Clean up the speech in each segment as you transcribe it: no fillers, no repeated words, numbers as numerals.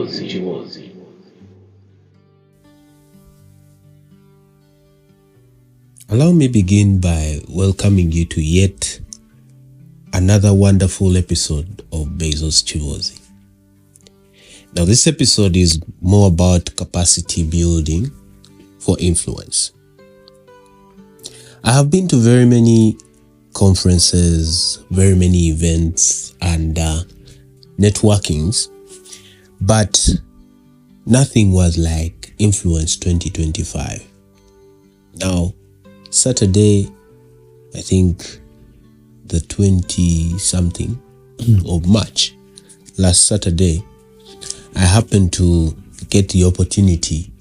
Chiwozi. Allow me begin by welcoming you to yet another wonderful episode of Bezos Chiwozi. Now, this episode is more about capacity building for influence. I have been to very many conferences, very many events and networkings, but nothing was like Influence 2025. Now, Saturday, I think the 20-something of March, last Saturday, I happened to get the opportunity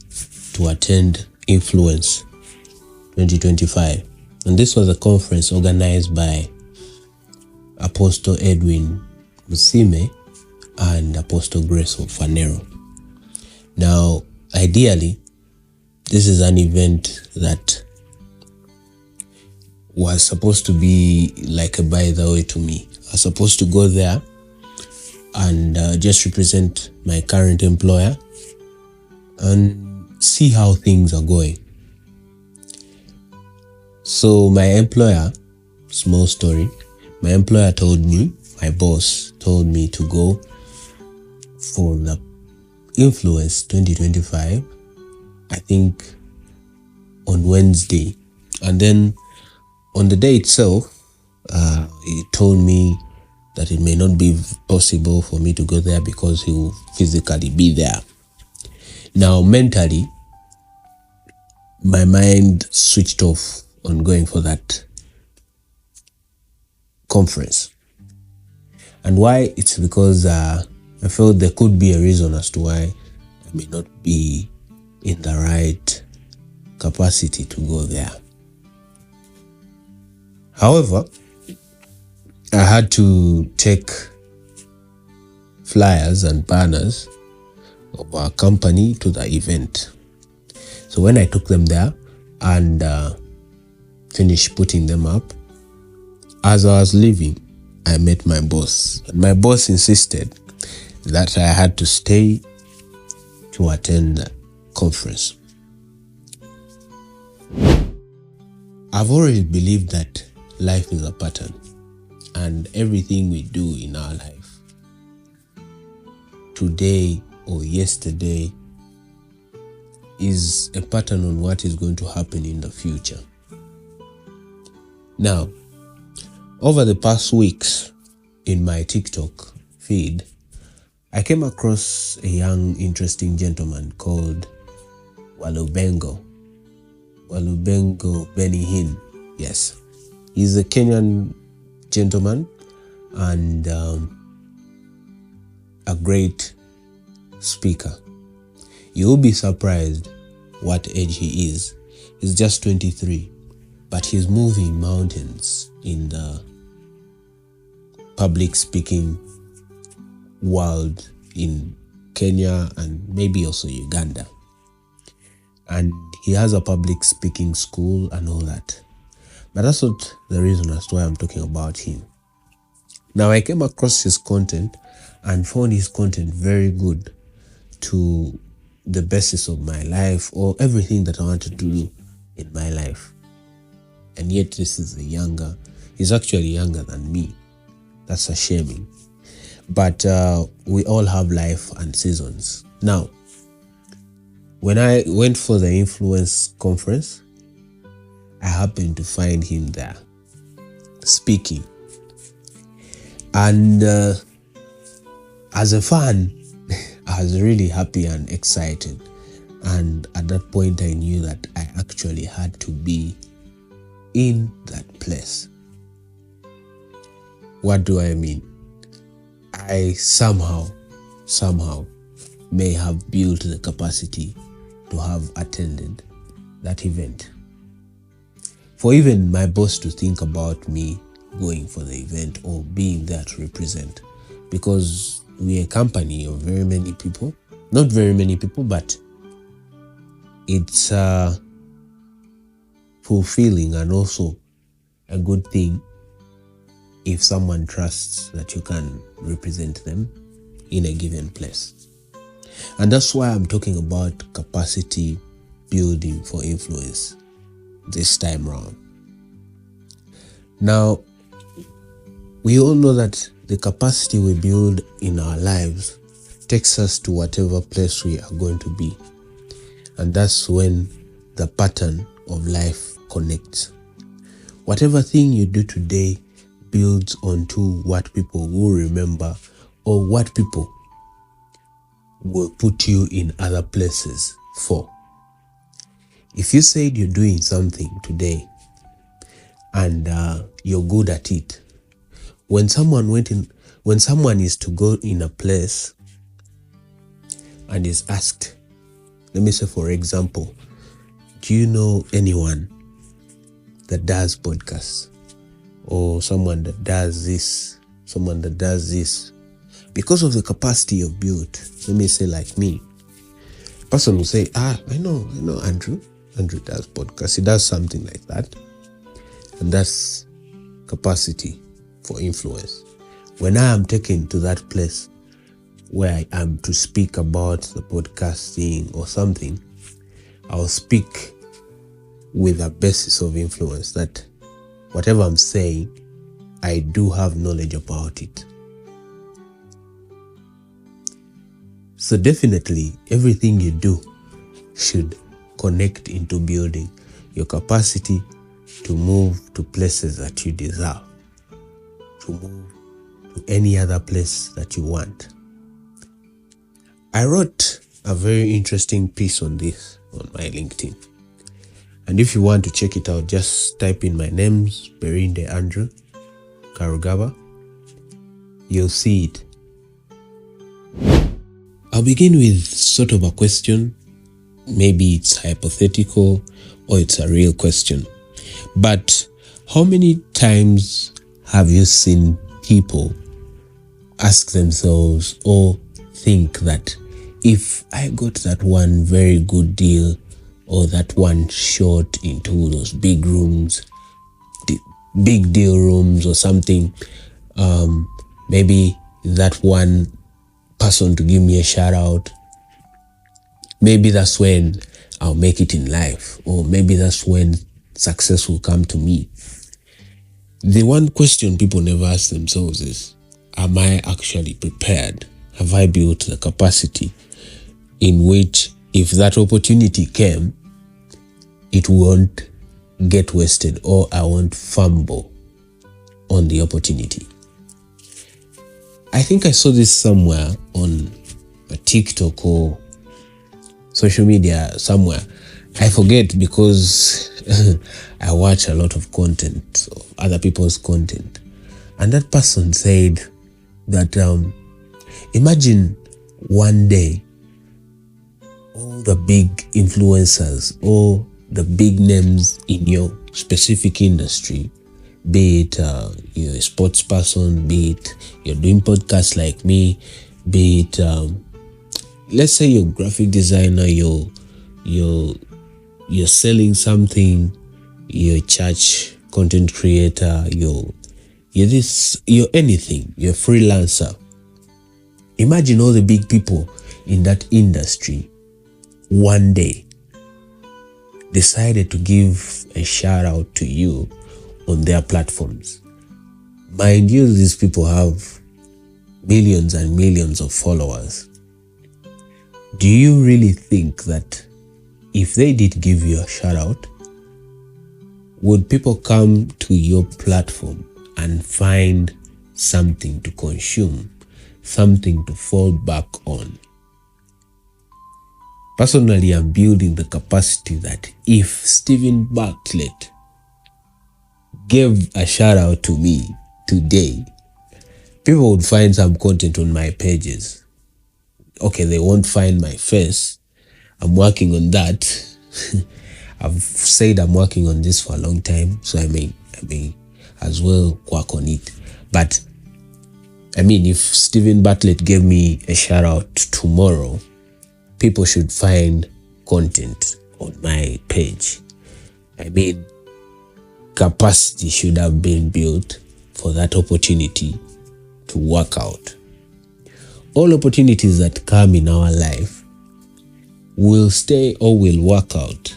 to attend Influence 2025. And this was a conference organized by Apostle Edwin Musime and Apostle Grace Fanero. Now, ideally, this is an event that was supposed to be like a by the way to me. I was supposed to go there and just represent my current employer and see how things are going. So my employer, small story, my employer told me, my boss told me to go for the Influence 2025, I think on Wednesday. And then on the day itself, he told me that it may not be possible for me to go there because he will physically be there. Now, mentally, my mind switched off on going for that conference. And why? It's because I felt there could be a reason as to why I may not be in the right capacity to go there. However, I had to take flyers and banners of our company to the event. So when I took them there and finished putting them up, as I was leaving, I met my boss. And my boss insisted that I had to stay to attend the conference. I've always believed that life is a pattern, and everything we do in our life, today or yesterday, is a pattern on what is going to happen in the future. Now, over the past weeks in my TikTok feed, I came across a young, interesting gentleman called Walubengo Benihin. Yes, he's a Kenyan gentleman and a great speaker. You will be surprised what age he is. He's just 23, but he's moving mountains in the public speaking world in Kenya and maybe also Uganda. And he has a public speaking school and all that. But that's not the reason as to why I'm talking about him. Now, I came across his content and found his content very good to the basis of my life or everything that I wanted to do in my life. And yet this is he's actually younger than me. That's a shaming. But we all have life and seasons. Now, when I went for the Influence conference, I happened to find him there speaking. And as a fan, I was really happy and excited. And at that point, I knew that I actually had to be in that place. What do I mean? I somehow may have built the capacity to have attended that event. For even my boss to think about me going for the event or being there to represent, because we're a company of very many people, not very many people, but it's fulfilling and also a good thing if someone trusts that you can represent them in a given place. And that's why I'm talking about capacity building for influence this time round. Now, we all know that the capacity we build in our lives takes us to whatever place we are going to be. And that's when the pattern of life connects. Whatever thing you do today builds onto what people will remember or what people will put you in other places for. If you said you're doing something today and you're good at it, when someone is to go in a place and is asked, let me say for example, do you know anyone that does podcasts or someone that does this, because of the capacity you've built, let me say like me, person will say, I know Andrew does podcasts, he does something like that. And that's capacity for influence. When I am taken to that place where I am to speak about the podcasting or something, I'll speak with a basis of influence that whatever I'm saying, I do have knowledge about it. So definitely everything you do should connect into building your capacity to move to places that you desire, to move to any other place that you want. I wrote a very interesting piece on this on my LinkedIn. And if you want to check it out, just type in my names, Berinde Andrew Karugaba. You'll see it. I'll begin with sort of a question. Maybe it's hypothetical or it's a real question. But how many times have you seen people ask themselves or think that if I got that one very good deal or that one shot into those big rooms, big deal rooms or something, maybe that one person to give me a shout out, maybe that's when I'll make it in life, or maybe that's when success will come to me. The one question people never ask themselves is, am I actually prepared? Have I built the capacity in which if that opportunity came, it won't get wasted or I won't fumble on the opportunity? I think I saw this somewhere on a TikTok or social media somewhere. I forget because I watch a lot of content, other people's content. And that person said that imagine one day all the big influencers or the big names in your specific industry, be it you're a sports person, be it you're doing podcasts like me, be it let's say you're a graphic designer, you're selling something, you're a church content creator, you're anything, you're a freelancer. Imagine all the big people in that industry one day decided to give a shout out to you on their platforms. Mind you, these people have millions and millions of followers. Do you really think that if they did give you a shout out, would people come to your platform and find something to consume, something to fall back on? Personally, I'm building the capacity that if Steven Bartlett gave a shout out to me today, people would find some content on my pages. Okay, they won't find my face. I'm working on that. I've said I'm working on this for a long time, so I may as well work on it. But I mean, if Steven Bartlett gave me a shout out tomorrow, people should find content on my page. I mean, capacity should have been built for that opportunity to work out. all opportunities that come in our life will stay or will work out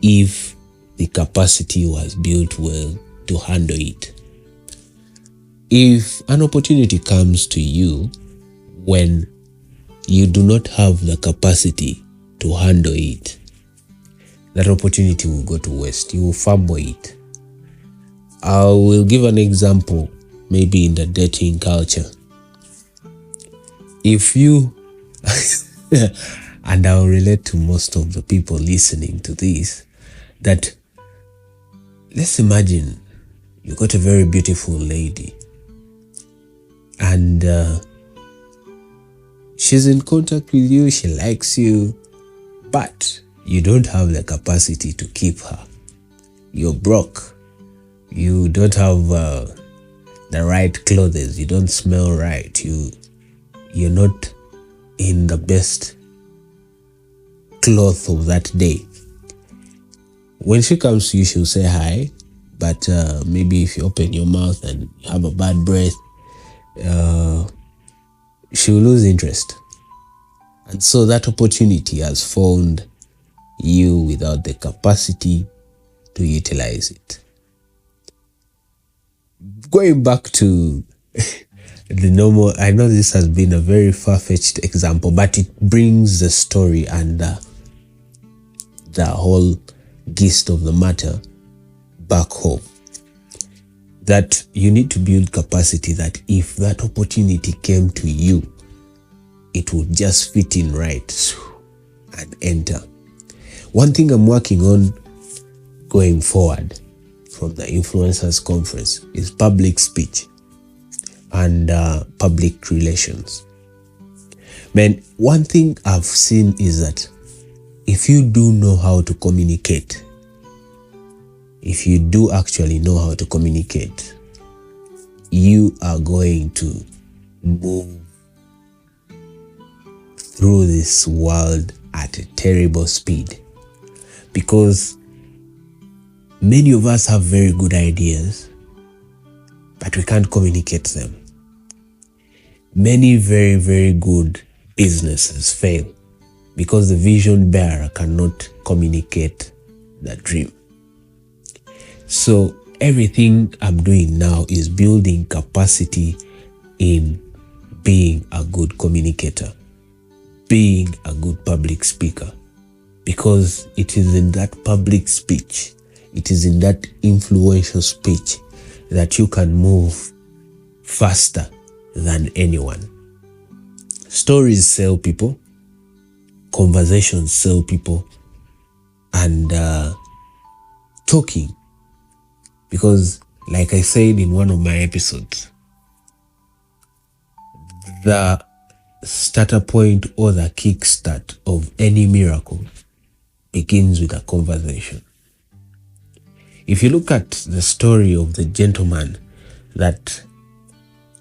if the capacity was built well to handle it. If an opportunity comes to you when you do not have the capacity to handle it, that opportunity will go to waste. You will fumble it. I will give an example, maybe in the dating culture. If you, and I will relate to most of the people listening to this, that let's imagine you got a very beautiful lady and she's in contact with you, she likes you, but you don't have the capacity to keep her. You're broke. You don't have the right clothes. You don't smell right. You're not in the best cloth of that day. When she comes to you, she'll say hi, but maybe if you open your mouth and you have a bad breath, she'll lose interest. And so that opportunity has found you without the capacity to utilize it. Going back to the normal, I know this has been a very far-fetched example, but it brings the story and the whole gist of the matter back home. That you need to build capacity that if that opportunity came to you, it would just fit in right and enter. One thing I'm working on going forward from the Influencers Conference is public speech and public relations. Man, one thing I've seen is that if you do know how to communicate, if you do actually know how to communicate, you are going to move through this world at a terrible speed, because many of us have very good ideas, but we can't communicate them. Many very, very good businesses fail because the vision bearer cannot communicate the dream. So everything I'm doing now is building capacity in being a good communicator, being a good public speaker, because it is in that public speech, it is in that influential speech that you can move faster than anyone. Stories sell people, conversations sell people, and talking. Because like I said in one of my episodes, the starter point or the kickstart of any miracle begins with a conversation. If you look at the story of the gentleman that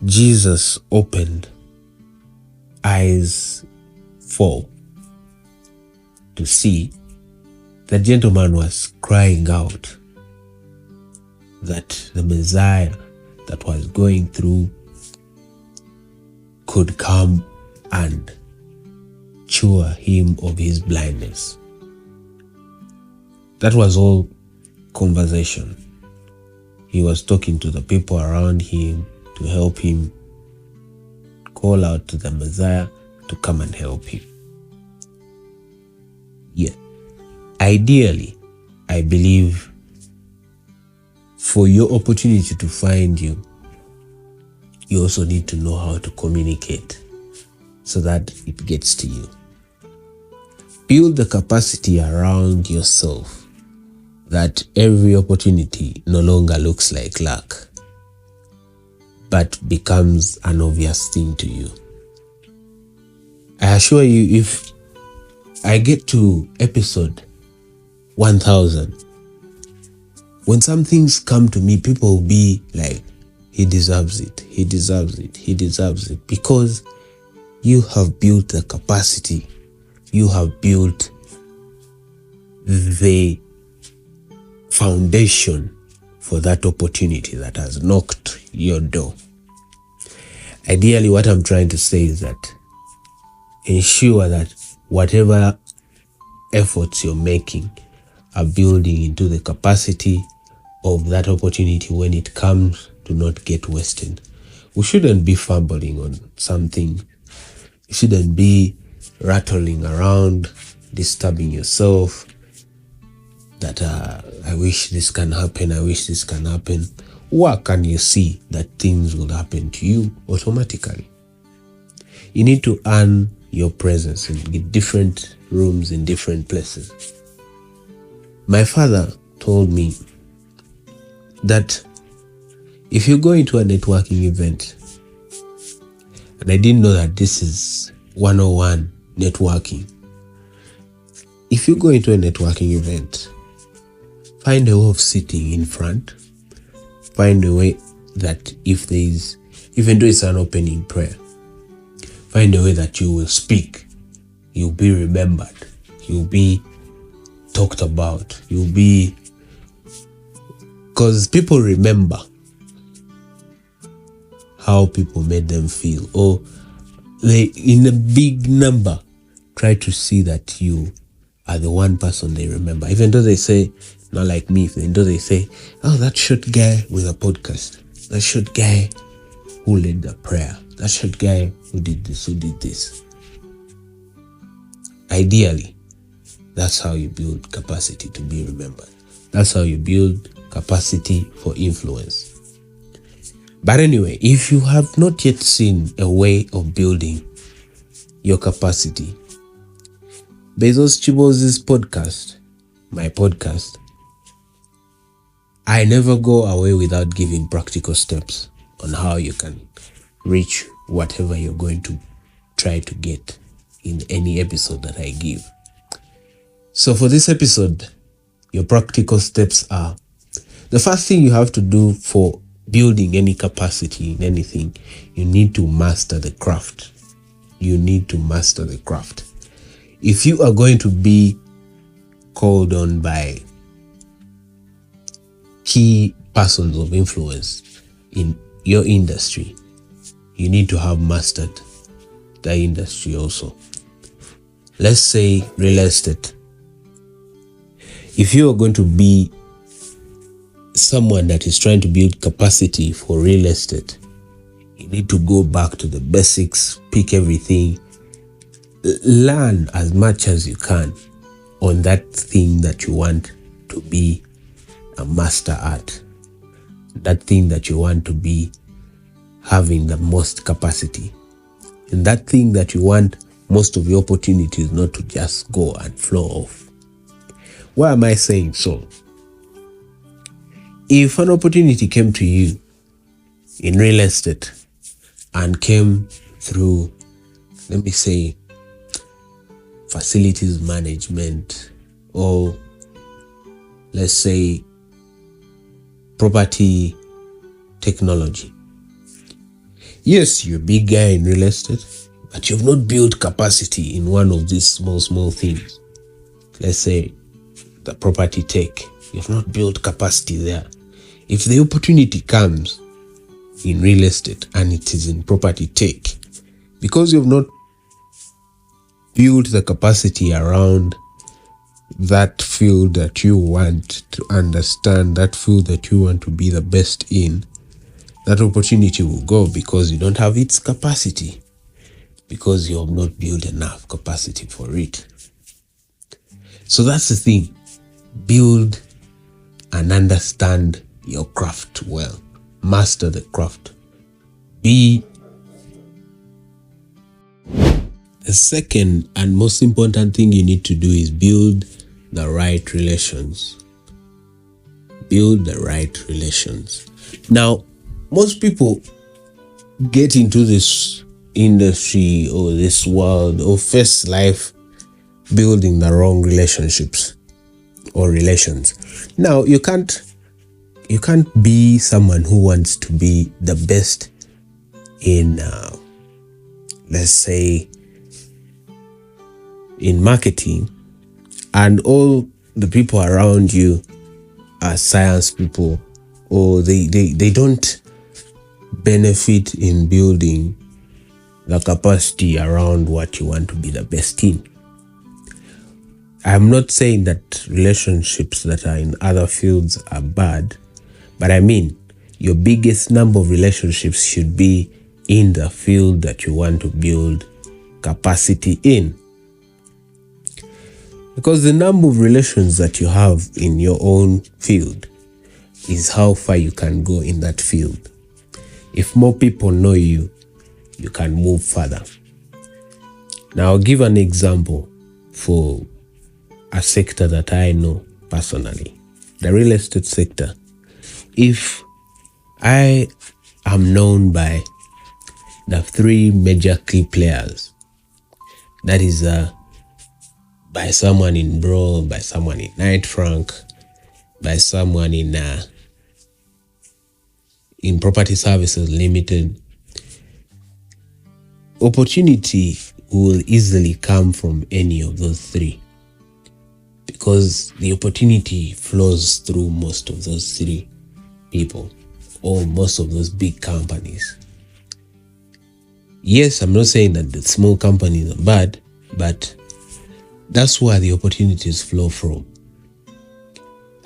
Jesus opened eyes for to see, the gentleman was crying out that the Messiah that was going through could come and cure him of his blindness. That was all conversation. He was talking to the people around him to help him call out to the Messiah to come and help him. Yeah. Ideally, I believe for your opportunity to find you, you also need to know how to communicate so that it gets to you. Build the capacity around yourself that every opportunity no longer looks like luck, but becomes an obvious thing to you. I assure you, if I get to episode 1000, when some things come to me, people will be like, he deserves it, he deserves it, he deserves it, because you have built the capacity, you have built the foundation for that opportunity that has knocked your door. Ideally, what I'm trying to say is that ensure that whatever efforts you're making are building into the capacity of that opportunity when it comes to not get wasted. We shouldn't be fumbling on something. You shouldn't be rattling around, disturbing yourself that I wish this can happen, I wish this can happen. Where can you see that things will happen to you automatically? You need to earn your presence in different rooms, in different places. My father told me that if you go into a networking event, and I didn't know that this is 101 networking. If you go into a networking event, find a way of sitting in front. Find a way that if there is, even though it's an opening prayer, find a way that you will speak. You'll be remembered. You'll be talked about. You'll be, because people remember how people made them feel, or they, in a big number, try to see that you are the one person they remember. Even though they say, not like me, even though they say, oh, that short guy with a podcast, that short guy who led the prayer, that short guy who did this, who did this. Ideally, that's how you build capacity to be remembered. That's how you build capacity for influence. But anyway, if you have not yet seen a way of building your capacity, Bezos Chiboz's podcast, my podcast, I never go away without giving practical steps on how you can reach whatever you're going to try to get in any episode that I give. So for this episode, your practical steps are, the first thing you have to do for building any capacity in anything, you need to master the craft. You need to master the craft. If you are going to be called on by key persons of influence in your industry, you need to have mastered the industry also. Let's say real estate. If you are going to be someone that is trying to build capacity for real estate, you need to go back to the basics, pick everything, learn as much as you can on that thing that you want to be a master at, that thing that you want to be having the most capacity, and that thing that you want most of your opportunities not to just go and flow off. Why am I saying so? If an opportunity came to you in real estate and came through, let me say, facilities management, or let's say property technology. Yes, you're a big guy in real estate, but you've not built capacity in one of these small things. Let's say the property tech. You've not built capacity there. If the opportunity comes in real estate and it is in property tech, because you've not built the capacity around that field that you want to understand, that field that you want to be the best in, that opportunity will go because you don't have its capacity, because you have not built enough capacity for it. So that's the thing. Build and understand your craft well. Master the craft. The second and most important thing you need to do is build the right relations. Build the right relations. Now, most people get into this industry or this world or face life building the wrong relationships or relations. Now, you can't be someone who wants to be the best in, let's say, in marketing, and all the people around you are science people, or they don't benefit in building the capacity around what you want to be the best in. I'm not saying that relationships that are in other fields are bad, but I mean, your biggest number of relationships should be in the field that you want to build capacity in. Because the number of relations that you have in your own field is how far you can go in that field. If more people know you, you can move further. Now, I'll give an example for a sector that I know personally, the real estate sector. If I am known by the three major key players, that is by someone in Bro, by someone in Knight Frank, by someone in Property Services Limited, opportunity will easily come from any of those three, because the opportunity flows through most of those three people or most of those big companies. Yes, I'm not saying that the small companies are bad, but that's where the opportunities flow from.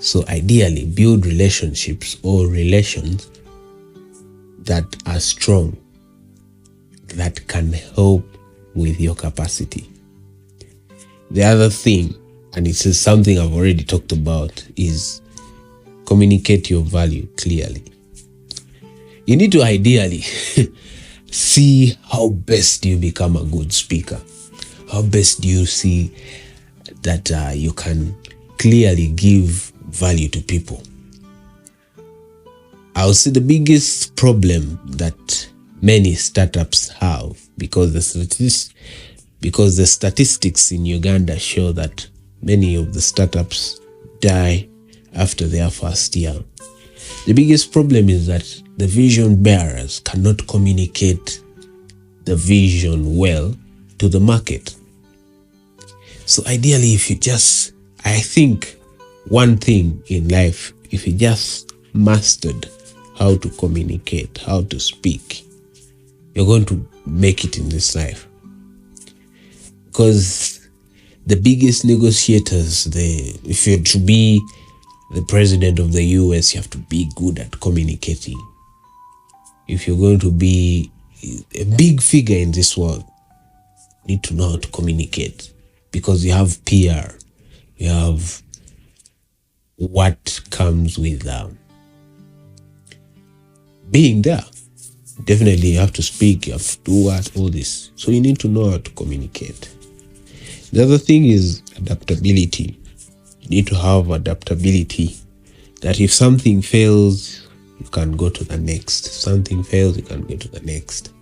So ideally, build relationships or relations that are strong, that can help with your capacity. The other thing, and this is something I've already talked about, is communicate your value clearly. You need to ideally see how best you become a good speaker. How best do you see that you can clearly give value to people? I would say the biggest problem that many startups have, because the statistics in Uganda show that many of the startups die after their first year. The biggest problem is that the vision bearers cannot communicate the vision well to the market. So ideally, I think one thing in life, if you just mastered how to communicate, how to speak, you're going to make it in this life. Because the biggest negotiators, if you're to be the president of the US, you have to be good at communicating. If you're going to be a big figure in this world, you need to know how to communicate, because you have PR, you have what comes with being there. Definitely you have to speak, you have to do all this. So you need to know how to communicate. The other thing is adaptability. You need to have adaptability, that if something fails, you can go to the next. If something fails, you can go to the next.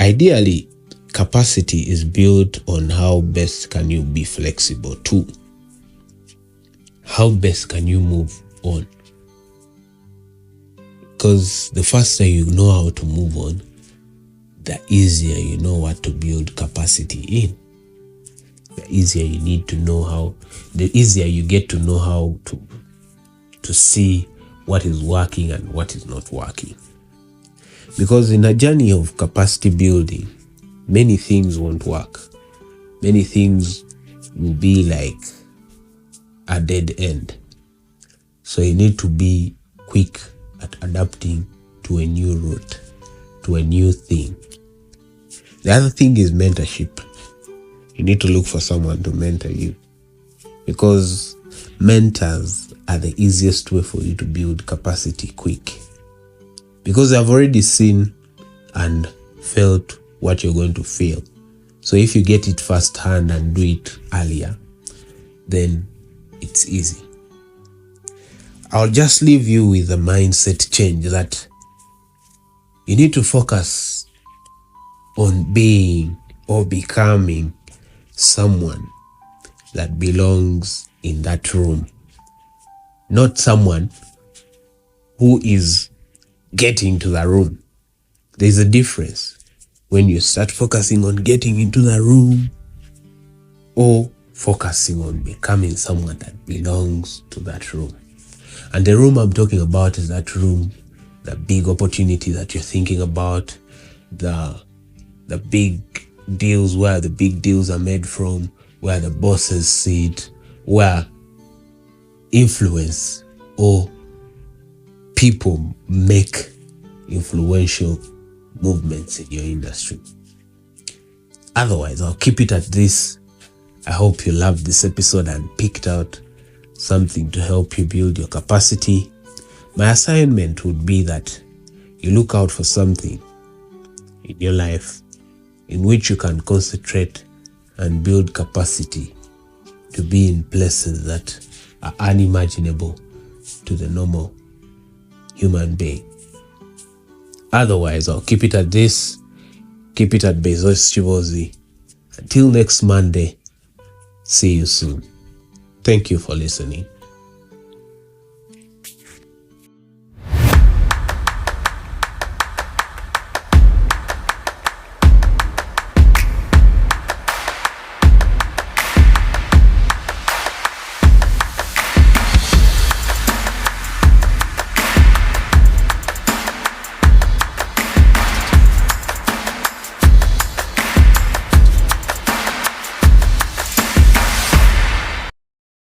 Ideally, capacity is built on how best can you be flexible too. How best can you move on? Because the faster you know how to move on, the easier you know what to build capacity in. The easier you need to know how, the easier you get to know how to see what is working and what is not working. Because in a journey of capacity building, many things won't work. Many things will be like a dead end. So you need to be quick at adapting to a new route, to a new thing. The other thing is mentorship. You need to look for someone to mentor you, because mentors are the easiest way for you to build capacity quick, because they've already seen and felt what you're going to feel. So if you get it firsthand and do it earlier, then it's easy. I'll just leave you with a mindset change, that you need to focus on being or becoming someone that belongs in that room, not someone who is getting to the room. There's a difference when you start focusing on getting into the room or focusing on becoming someone that belongs to that room. And the room I'm talking about is that room, the big opportunity that you're thinking about, the big deals, where the big deals are made from, where the bosses sit, where influence or people make influential movements in your industry. Otherwise, I'll keep it at this. I hope you loved this episode and picked out something to help you build your capacity. My assignment would be that you look out for something in your life in which you can concentrate and build capacity to be in places that are unimaginable to the normal human being. Otherwise, I'll keep it at this. Keep it at Bezos Chivozi. Until next Monday, see you soon. Thank you for listening.